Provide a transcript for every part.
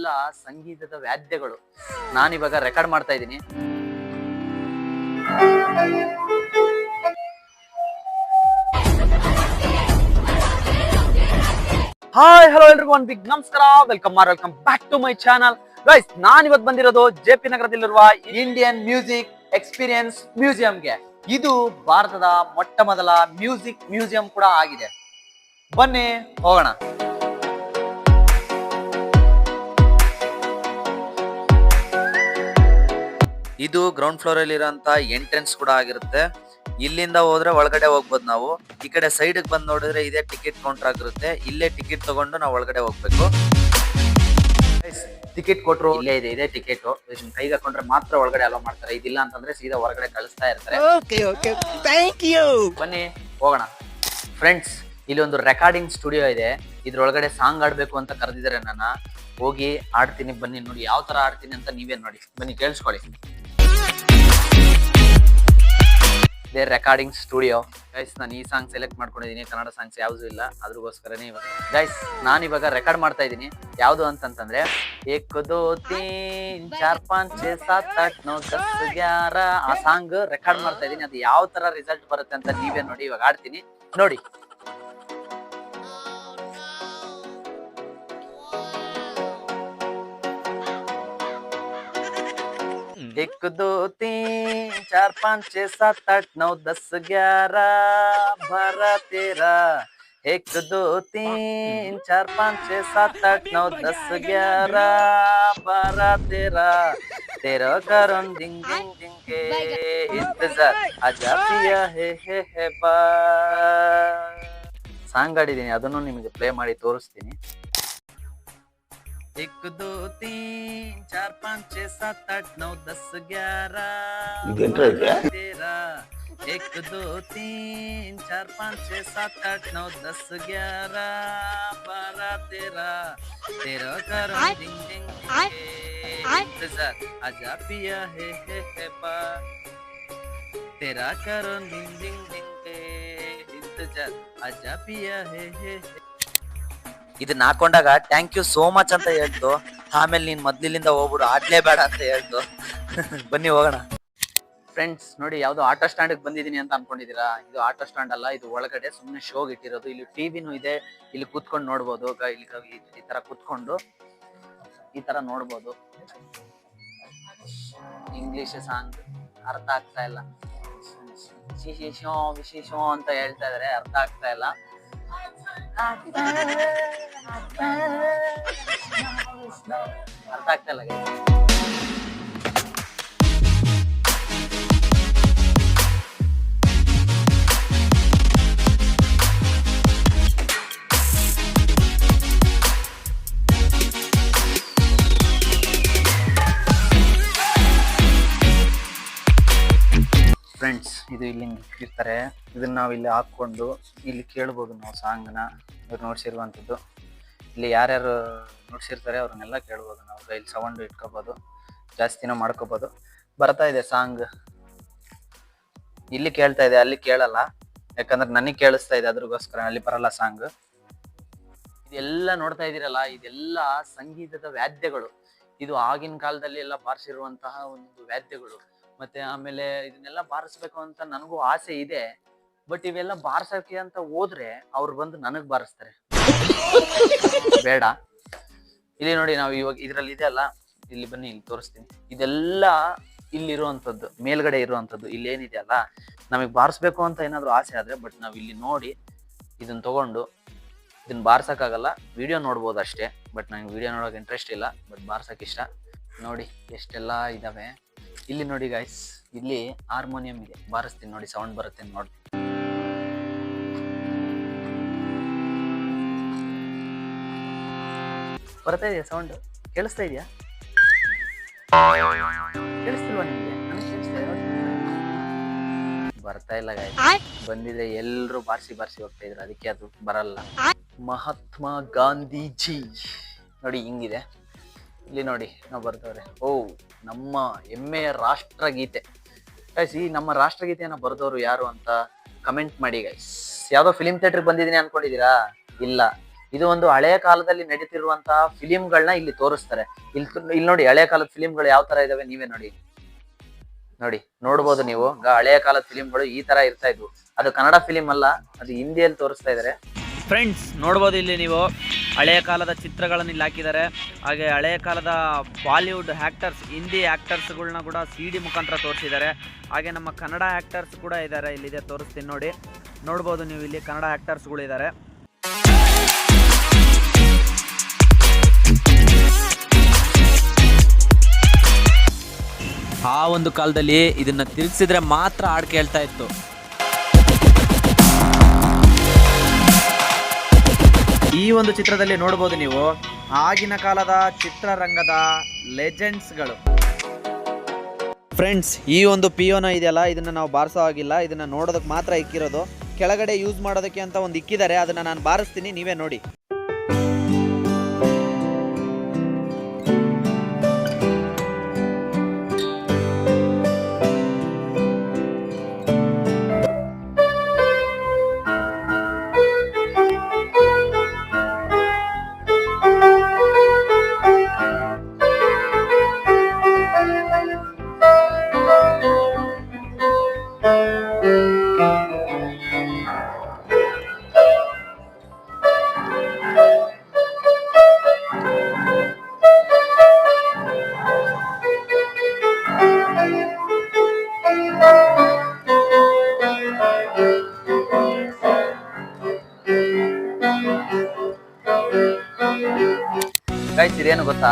ಇದೆಲ್ಲ ಸಂಗೀತದ ವಾದ್ಯಗಳು. ನಾನಿವಾಗ ರೆಕಾರ್ಡ್ ಮಾಡ್ತಾ ಇದ್ದೀನಿ. ಹಾಯ್ ಹಲೋ ಎಲ್ರಿಗೂ ಒಂದು ಬಿಗ್ ನಮಸ್ಕಾರ. Welcome back to my channel. Guys, ನಾನು ಇವತ್ತು ಬಂದಿರೋದು JP ನಗರದಲ್ಲಿರುವ ಇಂಡಿಯನ್ ಮ್ಯೂಸಿಕ್ ಎಕ್ಸ್ಪೀರಿಯನ್ಸ್ ಮ್ಯೂಸಿಯಂಗೆ. ಇದು ಭಾರತದ ಮೊಟ್ಟ ಮೊದಲ ಮ್ಯೂಸಿಕ್ ಮ್ಯೂಸಿಯಂ ಕೂಡ ಆಗಿದೆ. ಬನ್ನಿ ಹೋಗೋಣ. ಇದು ಗ್ರೌಂಡ್ ಫ್ಲೋರ್ ಅಲ್ಲಿ ಇರೋಂತ ಎಂಟ್ರೆನ್ಸ್ ಕೂಡ ಆಗಿರುತ್ತೆ. ಇಲ್ಲಿಂದ ಹೋದ್ರೆ ಒಳಗಡೆ ಹೋಗ್ಬೋದು. ನಾವು ಈ ಕಡೆ ಸೈಡ್ ಬಂದ್ ನೋಡಿದ್ರೆ ಇದೇ ಟಿಕೆಟ್ ಕೌಂಟರ್ ಆಗಿರುತ್ತೆ. ಇಲ್ಲೇ ಟಿಕೆಟ್ ತಗೊಂಡು ನಾವು ಒಳಗಡೆ ಹೋಗ್ಬೇಕು. ಟಿಕೆಟ್ ಕೊಟ್ರು ಇಲ್ಲೇ ಇದೆ ಟಿಕೆಟ್. ಕೈಗೆ ಹಾಕೊಂಡ್ರೆ ಮಾತ್ರ ಒಳಗಡೆ ಅಲೋ ಮಾಡ್ತಾರೆ. ಇದಿಲ್ಲ ಅಂತಂದ್ರೆ ಸೀದಾ ಹೊರಗಡೆ ಕಳಿಸ್ತಾ ಇರ್ತಾರೆ. ಬನ್ನಿ ಹೋಗೋಣ ಫ್ರೆಂಡ್ಸ್. ಇಲ್ಲಿ ಒಂದು ರೆಕಾರ್ಡಿಂಗ್ ಸ್ಟುಡಿಯೋ ಇದೆ. ಇದ್ರೊಳಗಡೆ ಸಾಂಗ್ ಆಡ್ಬೇಕು ಅಂತ ಕರೆದಿದ್ದಾರೆ. ನನ್ನ ಹೋಗಿ ಆಡ್ತೀನಿ. ಬನ್ನಿ ನೋಡಿ ಯಾವ ತರ ಆಡ್ತೀನಿ ಅಂತ ನೀವೇ ನೋಡಿ. ಬನ್ನಿ ಕೇಳಿಸ್ಕೊಳ್ಳಿ. ಇದೇ ರೆಕಾರ್ಡಿಂಗ್ ಸ್ಟುಡಿಯೋ. ಗೈಸ್, ನಾನು ಈ ಸಾಂಗ್ ಸೆಲೆಕ್ಟ್ ಮಾಡ್ಕೊಂಡಿದ್ದೀನಿ. ಕನ್ನಡ ಸಾಂಗ್ಸ್ ಯಾವ್ದು ಇಲ್ಲ, ಅದ್ರಗೋಸ್ಕರನೇ ಇವಾಗ ಗೈಸ್ ನಾನು ಇವಾಗ ರೆಕಾರ್ಡ್ ಮಾಡ್ತಾ ಇದ್ದೀನಿ. ಯಾವ್ದು ಅಂತಂತಂದ್ರೆ 1 2 3 4 5 6 7 8 9 10 11 ಆ ಸಾಂಗ್ ರೆಕಾರ್ಡ್ ಮಾಡ್ತಾ ಇದ್ದೀನಿ. ಅದು ಯಾವ ತರ ರಿಸಲ್ಟ್ ಬರುತ್ತೆ ಅಂತ ನೀವೇ ನೋಡಿ. ಇವಾಗ ಆಡ್ತೀನಿ ನೋಡಿ. 1 2 3 4 5 6 7 8 9 10 11 12 13 1 2 3 4 5 6 7 8 9 10 11 12 13 तेरा करण डिंग डिंग डिंग के इंतजार आजा पिया हे बा. ಸಾಂಗ್ ಆಡಿದ್ದೀನಿ, ಅದನ್ನು ನಿಮಗೆ ಪ್ಲೇ ಮಾಡಿ ತೋರಿಸ್ತೀನಿ. 1 2 3 4 5 6 7 8 9 10 11 12 13 1 2 3 4 5 6 7 8 9 10 11 12 13 तेरा करण डिंग डिंग इंतजार आजा पिया हे बा. तेरा करण डिंग डिंग डिंग इंतजार आजा पिया हे. ಇದನ್ನ ಹಾಕೊಂಡಾಗ ಥ್ಯಾಂಕ್ ಯು ಸೋ ಮಚ್ ಅಂತ ಹೇಳ್ತು. ಆಮೇಲೆ ನೀನ್ ಮೊದ್ಲಿಂದ ಹೋಗ್ಬಿಡು, ಆಡ್ಲೇಬೇಡ ಅಂತ ಹೇಳ್ತು. ಬನ್ನಿ ಹೋಗೋಣ ಫ್ರೆಂಡ್ಸ್. ನೋಡಿ, ಯಾವ್ದೋ ಆಟೋ ಸ್ಟ್ಯಾಂಡ್ ಬಂದಿದೀನಿ ಅಂತ ಅನ್ಕೊಂಡಿದೀರಾ? ಇದು ಆಟೋ ಸ್ಟ್ಯಾಂಡ್ ಅಲ್ಲ, ಇದು ಒಳಗಡೆ ಸುಮ್ನೆ ಶೋಗ್ ಇಟ್ಟಿರೋದು. ಇಲ್ಲಿ ಟಿವಿನೂ ಇದೆ, ಇಲ್ಲಿ ಕೂತ್ಕೊಂಡು ನೋಡ್ಬೋದು. ಇಲ್ಲಿ ಈ ತರ ಕೂತ್ಕೊಂಡು ಈ ತರ ನೋಡ್ಬೋದು. ಇಂಗ್ಲಿಷ್ ಸಾಂಗ್ ಅರ್ಥ ಆಗ್ತಾ ಇಲ್ಲ. ವಿಶೇಷ ಅಂತ ಹೇಳ್ತಾ ಇದಾರೆ, ಅರ್ಥ ಆಗ್ತಾ ಇಲ್ಲ. ಅರ್ಥ ಆಗ್ತಾ ಇಲ್ಲ. ಫ್ರೆಂಡ್ಸ್, ಇದು ಇಲ್ಲಿ ಇರ್ತಾರೆ. ಇದನ್ನ ನಾವು ಇಲ್ಲಿ ಹಾಕೊಂಡು ಇಲ್ಲಿ ಕೇಳ್ಬೋದು ನಾವು ಸಾಂಗ್ನ. ಇವ್ರು ನೋಡ್ಸಿರುವಂಥದ್ದು ಇಲ್ಲಿ ಯಾರ್ಯಾರು ನೋಡ್ಸಿರ್ತಾರೆ ಅವ್ರನ್ನೆಲ್ಲ ಕೇಳ್ಬೋದು ನಾವು. ಇಲ್ಲಿ ಸೌಂಡ್ ಇಟ್ಕೋಬೋದು, ಜಾಸ್ತಿನೂ ಮಾಡ್ಕೋಬೋದು. ಬರ್ತಾ ಇದೆ ಸಾಂಗ್, ಇಲ್ಲಿ ಕೇಳ್ತಾ ಇದೆ, ಅಲ್ಲಿ ಕೇಳಲ್ಲ. ಯಾಕಂದ್ರೆ ನನಗೆ ಕೇಳಿಸ್ತಾ ಇದೆ, ಅದ್ರಗೋಸ್ಕರ ಅಲ್ಲಿ ಬರಲ್ಲ ಸಾಂಗ್. ಇದೆಲ್ಲ ನೋಡ್ತಾ ಇದೀರಲ್ಲ, ಇದೆಲ್ಲ ಸಂಗೀತದ ವಾದ್ಯಗಳು. ಇದು ಆಗಿನ ಕಾಲದಲ್ಲಿ ಎಲ್ಲ ಬಾರಿಸಿರುವಂತಹ ಒಂದು ವಾದ್ಯಗಳು. ಮತ್ತೆ ಆಮೇಲೆ ಇದನ್ನೆಲ್ಲ ಬಾರಿಸ್ಬೇಕು ಅಂತ ನನಗೂ ಆಸೆ ಇದೆ. ಬಟ್ ಇವೆಲ್ಲ ಬಾರ್ಸಕ್ಕೆ ಅಂತ ಹೋದ್ರೆ ಅವ್ರು ಬಂದು ನನಗ್ ಬಾರಿಸ್ತಾರೆ. ಬೇಡ. ಇಲ್ಲಿ ನೋಡಿ, ನಾವು ಇವಾಗ ಇದ್ರಲ್ಲಿ ಇದೆ ಅಲ್ಲ, ಇಲ್ಲಿ ಬನ್ನಿ, ಇಲ್ಲಿ ತೋರಿಸ್ತೀನಿ. ಇದೆಲ್ಲ ಇಲ್ಲಿರುವಂತದ್ದು, ಮೇಲ್ಗಡೆ ಇರುವಂತದ್ದು. ಇಲ್ಲಿ ಏನಿದೆ ಅಲ್ಲ, ನಮಗ್ ಬಾರಿಸ್ಬೇಕು ಅಂತ ಏನಾದ್ರು ಆಸೆ ಆದ್ರೆ, ಬಟ್ ನಾವ್ ಇಲ್ಲಿ ನೋಡಿ ಇದನ್ನ ತಗೊಂಡು ಇದನ್ನ ಬಾರ್ಸಕ್ಕಾಗಲ್ಲ. ವಿಡಿಯೋ ನೋಡ್ಬೋದು ಅಷ್ಟೇ. ಬಟ್ ನಂಗೆ ವಿಡಿಯೋ ನೋಡೋಕೆ ಇಂಟ್ರೆಸ್ಟ್ ಇಲ್ಲ, ಬಟ್ ಬಾರ್ಸಕ್ ಇಷ್ಟ. ನೋಡಿ ಎಷ್ಟೆಲ್ಲ ಇದಾವೆ. ಇಲ್ಲಿ ನೋಡಿ ಗೈಸ್, ಇಲ್ಲಿ ಹಾರ್ಮೋನಿಯಂ ಇದೆ. ಬಾರಿಸ್ತೀನಿ ನೋಡಿ, ಸೌಂಡ್ ಬರುತ್ತೆ ನೋಡಿ. ಬರ್ತಾ ಇದೆಯಾ ಸೌಂಡ್? ಕೇಳಿಸ್ತಾ ಇದೆಯಾ? ಕೇಳಿಸ್ತಿಲ್ವಾ ನಿಮ್ಗೆ? ನನಗೆ ಕೇಳಿಸ್ತಾ ಇದೆ. ಬರ್ತಾ ಇಲ್ಲ ಗೈಸ್. ಬಂದಿದ್ರೆ ಎಲ್ರು ಬಾರಿಸಿ ಹೋಗ್ತಾ ಇದ್ರು, ಅದಕ್ಕೆ ಅದು ಬರಲ್ಲ. ಮಹಾತ್ಮ ಗಾಂಧೀಜಿ ನೋಡಿ ಹಿಂಗಿದೆ. ಇಲ್ಲಿ ನೋಡಿ ನಾವು ಬರ್ದವ್ರೆ. ಓ, ನಮ್ಮ ಹೆಮ್ಮೆಯ ರಾಷ್ಟ್ರಗೀತೆ. ಗೈಸ್, ಈ ನಮ್ಮ ರಾಷ್ಟ್ರಗೀತೆಯನ್ನ ಬರೆದವರು ಯಾರು ಅಂತ ಕಮೆಂಟ್ ಮಾಡಿ ಗೈಸ್. ಯಾವ್ದೋ ಫಿಲಿಂ ಥಿಯೇಟರ್ ಬಂದಿದ್ದೀನಿ ಅನ್ಕೊಂಡಿದೀರಾ? ಇಲ್ಲ, ಇದು ಒಂದು ಹಳೆಯ ಕಾಲದಲ್ಲಿ ನಡೀತಿರುವಂತಹ ಫಿಲಿಂಗಳನ್ನ ಇಲ್ಲಿ ತೋರಿಸ್ತಾರೆ. ಇಲ್ಲಿ ನೋಡಿ ಹಳೆಯ ಕಾಲದ ಫಿಲಿಂಗಳು ಯಾವ ತರ ಇದಾವೆ ನೀವೇ ನೋಡಿ. ನೋಡ್ಬೋದು ನೀವು ಹಳೆಯ ಕಾಲದ ಫಿಲಿಂಗಳು ಈ ತರ ಇರ್ತಾ ಇದ್ವು. ಅದು ಕನ್ನಡ ಫಿಲಿಂ ಅಲ್ಲ, ಅದು ಹಿಂದಿಯಲ್ಲಿ ತೋರಿಸ್ತಾ ಇದಾರೆ. ಫ್ರೆಂಡ್ಸ್ ನೋಡ್ಬೋದು ಇಲ್ಲಿ ನೀವು ಹಳೆಯ ಕಾಲದ ಚಿತ್ರಗಳನ್ನು ಇಲ್ಲಿ ಹಾಕಿದ್ದಾರೆ. ಹಾಗೆ ಹಳೆಯ ಕಾಲದ ಬಾಲಿವುಡ್ ಆಕ್ಟರ್ಸ್, ಹಿಂದಿ ಆಕ್ಟರ್ಸ್ಗಳನ್ನ ಕೂಡ CD ಮುಖಾಂತರ ತೋರಿಸಿದ್ದಾರೆ. ಹಾಗೆ ನಮ್ಮ ಕನ್ನಡ ಆಕ್ಟರ್ಸ್ ಕೂಡ ಇದ್ದಾರೆ, ಇಲ್ಲಿದೆ ತೋರಿಸ್ತೀನಿ ನೋಡಿ. ನೋಡ್ಬೋದು ನೀವು ಇಲ್ಲಿ ಕನ್ನಡ ಆಕ್ಟರ್ಸ್ಗಳು ಇದ್ದಾರೆ. ಆ ಒಂದು ಕಾಲದಲ್ಲಿ ಇದನ್ನ ತಿರುಗಿಸಿದ್ರೆ ಮಾತ್ರ ಹಾಡು ಕೇಳ್ತಾ ಇತ್ತು. ಈ ಒಂದು ಚಿತ್ರದಲ್ಲಿ ನೋಡ್ಬೋದು ನೀವು ಆಗಿನ ಕಾಲದ ಚಿತ್ರರಂಗದ ಲೆಜೆಂಡ್ಸ್ಗಳು. ಫ್ರೆಂಡ್ಸ್ ಈ ಒಂದು ಪಿಯೋನ ಇದೆಯಲ್ಲ, ಇದನ್ನ ನಾವು ಬಾರಿಸೋ ಆಗಿಲ್ಲ, ಇದನ್ನ ನೋಡೋದಕ್ಕೆ ಮಾತ್ರ ಇಕ್ಕಿರೋದು. ಕೆಳಗಡೆ ಯೂಸ್ ಮಾಡೋದಕ್ಕೆ ಅಂತ ಒಂದು ಇಕ್ಕಿದ್ದಾರೆ, ಅದನ್ನ ನಾನು ಬಾರಿಸ್ತೀನಿ, ನೀವೇ ನೋಡಿ. ಗೈಸ್ ಇದೇನು ಗೊತ್ತಾ,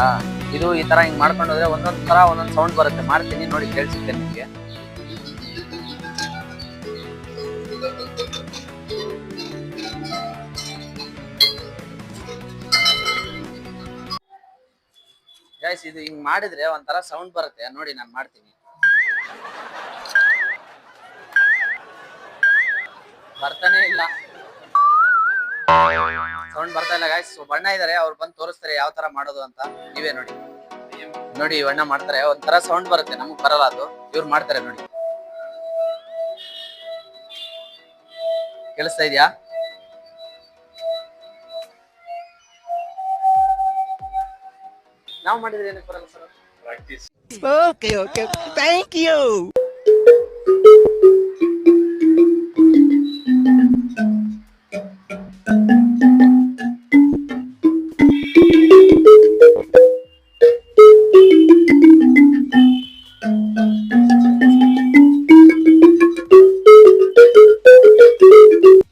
ಇದು ಈ ತರ ಹಿಂಗ್ ಮಾಡ್ಕೊಂಡು ಹೋದ್ರೆ ಒಂದೊಂದ್ ತರ ಒಂದೊಂದ್ ಸೌಂಡ್ ಬರುತ್ತೆ. ಮಾಡ್ತೀನಿ ನೋಡಿ, ಕೇಳಿಸುತ್ತೆ ನಿಮಗೆ. ಗೈಸ್ ಇದು ಹಿಂಗ್ ಮಾಡಿದ್ರೆ ಒಂಥರ ಸೌಂಡ್ ಬರುತ್ತೆ ನೋಡಿ, ನಾನು ಮಾಡ್ತೀನಿ. ಬರ್ತಾನೆ ಇಲ್ಲ, ಸೌಂಡ್ ಬರ್ತಾ ಇಲ್ಲ ಗೈಸ್. ಬಣ್ಣ ಇದಾರೆ, ಅವ್ರು ಬಂದು ತೋರಿಸ್ತಾರೆ ಯಾವ ತರ ಮಾಡೋದು ಅಂತ. ನೀವೇ ನೋಡಿ ನೋಡಿ, ಬಣ್ಣ ಮಾಡ್ತಾರೆ, ಒಂಥರ ಸೌಂಡ್ ಬರುತ್ತೆ, ನಮಗ್ ಬರಲ್ಲ ಅದು, ಇವ್ರು ಮಾಡ್ತಾರೆ ನೋಡಿ. ಕೇಳಿಸ್ತಾ ಇದೆಯಾ? ನಾವು ಮಾಡಿದ್ರೆ ಏನಕ್ಕೆ ಬರಲ್ಲ sir? Practice. Okay okay, thank you.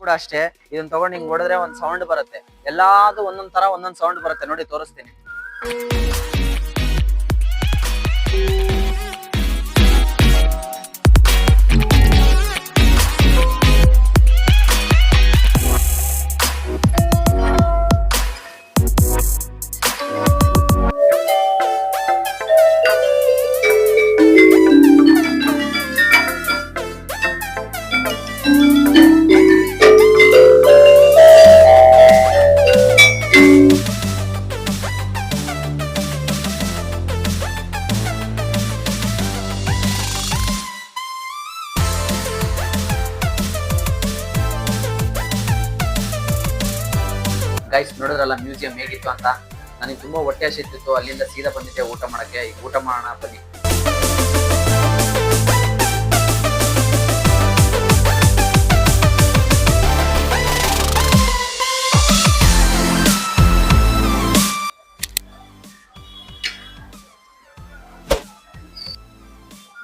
ಕೂಡ ಅಷ್ಟೇ, ಇದನ್ನ ತಗೊಂಡು ಹಿಂಗ್ ಹೊಡೆದ್ರೆ ಒಂದ್ ಸೌಂಡ್ ಬರುತ್ತೆ. ಎಲ್ಲಾದು ಒಂದೊಂದ್ ತರ ಒಂದೊಂದ್ ಸೌಂಡ್ ಬರುತ್ತೆ ನೋಡಿ, ತೋರಿಸ್ತೀನಿ. ಗೈಸ್ ನೋಡಿದ್ರಲ್ಲ ಮ್ಯೂಸಿಯಂ ಹೇಗಿತ್ತು ಅಂತ. ನನಗೆ ತುಂಬಾ ಹೊಟ್ಟೆ ಹಸಿತಿತ್ತು, ಅಲ್ಲಿಂದ ಸೀದಾ ಬಂದಿದ್ದೆ ಊಟ ಮಾಡಕ್ಕೆ. ಈಗ ಊಟ ಮಾಡೋಣ ಬನ್ನಿ.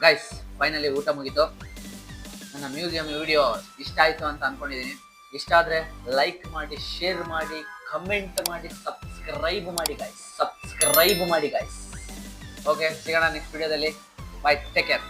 ಗೈಸ್ ಫೈನಲಿ ಊಟ ಮುಗೀತು. ನನ್ನ ಮ್ಯೂಸಿಯಂ ವಿಡಿಯೋ ಇಷ್ಟ ಆಯ್ತು ಅಂತ ಅನ್ಕೊಂಡಿದ್ದೀನಿ. ಇಷ್ಟ ಆದ್ರೆ ಲೈಕ್ ಮಾಡಿ, ಶೇರ್ ಮಾಡಿ, ಕಮೆಂಟ್ ಮಾಡಿ, ಸಬ್ಸ್ಕ್ರೈಬ್ ಮಾಡಿ ಗೈಸ್. ಓಕೆ, ಸಿಗೋಣ ನೆಕ್ಸ್ಟ್ ವಿಡಿಯೋದಲ್ಲಿ. By, take care.